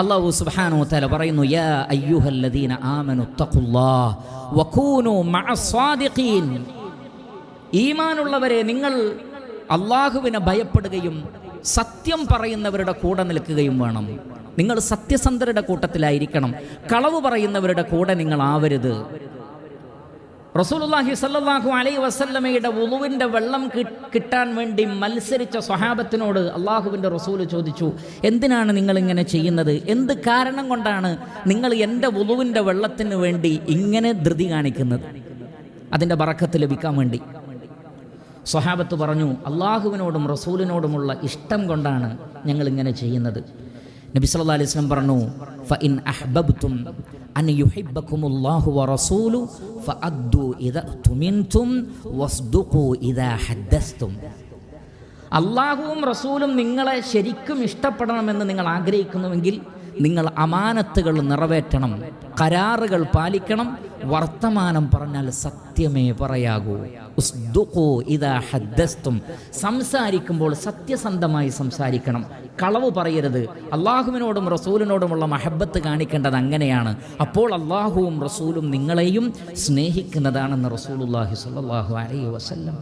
അല്ലാഹു സുബ്ഹാനഹു വ തആല പറയുന്നു, യാ അയ്യുഹല്ലദീന ആമനു തഖുല്ലാഹ് വകൂനൂ മഅസ്സാദിഖീൻ. ഈമാനുള്ളവരെ, നിങ്ങൾ അള്ളാഹുവിനെ ഭയപ്പെടുകയും സത്യം പറയുന്നവരുടെ കൂടെ നിൽക്കുകയും വേണം. നിങ്ങൾ സത്യസന്ധരുടെ കൂട്ടത്തിലായിരിക്കണം. കളവ് പറയുന്നവരുടെ കൂടെ നിങ്ങൾ ആവരുത്. റസൂലുള്ളാഹി സ്വല്ലല്ലാഹു അലൈഹി വസല്ലമയുടെ വുളുവിൻ്റെ വെള്ളം കിട്ടാൻ വേണ്ടി മത്സരിച്ച സ്വഹാബത്തിനോട് അള്ളാഹുവിൻ്റെ റസൂല് ചോദിച്ചു, എന്തിനാണ് നിങ്ങളിങ്ങനെ ചെയ്യുന്നത്? എന്ത് കാരണം കൊണ്ടാണ് നിങ്ങൾ എൻ്റെ വുളുവിൻ്റെ വെള്ളത്തിന് വേണ്ടി ഇങ്ങനെ ധൃതി കാണിക്കുന്നത്? അതിൻ്റെ ബറക്കത്ത് ലഭിക്കാൻ വേണ്ടി. സ്വഹാബത്ത് പറഞ്ഞു, അള്ളാഹുവിനോടും റസൂലിനോടുമുള്ള ഇഷ്ടം കൊണ്ടാണ് ഞങ്ങളിങ്ങനെ ചെയ്യുന്നത്. നബി സല്ലല്ലാഹു അലൈഹി വസല്ലം പറഞ്ഞു, ഫഇൻ അഹ്ബബ്തും അൻ യുഹിബ്ബകുമുല്ലാഹു വറസൂലു ഫഅദ്ദു ഇദാ തുമിൻതും വസ്ദുഖു ഇദാ ഹദ്ദസ്തും. അള്ളാഹുവും റസൂലും നിങ്ങളെ ശരിക്കും ഇഷ്ടപ്പെടണമെന്ന് നിങ്ങൾ ആഗ്രഹിക്കുന്നുവെങ്കിൽ നിങ്ങൾ അമാനത്തുകൾ നിറവേറ്റണം, കരാറുകൾ പാലിക്കണം, വർത്തമാനം പറഞ്ഞാൽ സത്യമേ പറയാകൂ. ഉസ്ദുഖു ഇദാ ഹദ്ദസ്തും. സംസാരിക്കുമ്പോൾ സത്യസന്ധമായി സംസാരിക്കണം, കളവ് പറയരുത്. അള്ളാഹുവിനോടും റസൂലിനോടുമുള്ള മഹബത്ത് കാണിക്കേണ്ടത് അങ്ങനെയാണ്. അപ്പോൾ അള്ളാഹുവും റസൂലും നിങ്ങളെയും സ്നേഹിക്കുന്നതാണെന്ന് റസൂലുള്ളാഹി സ്വല്ലല്ലാഹു അലൈഹി വസല്ലം.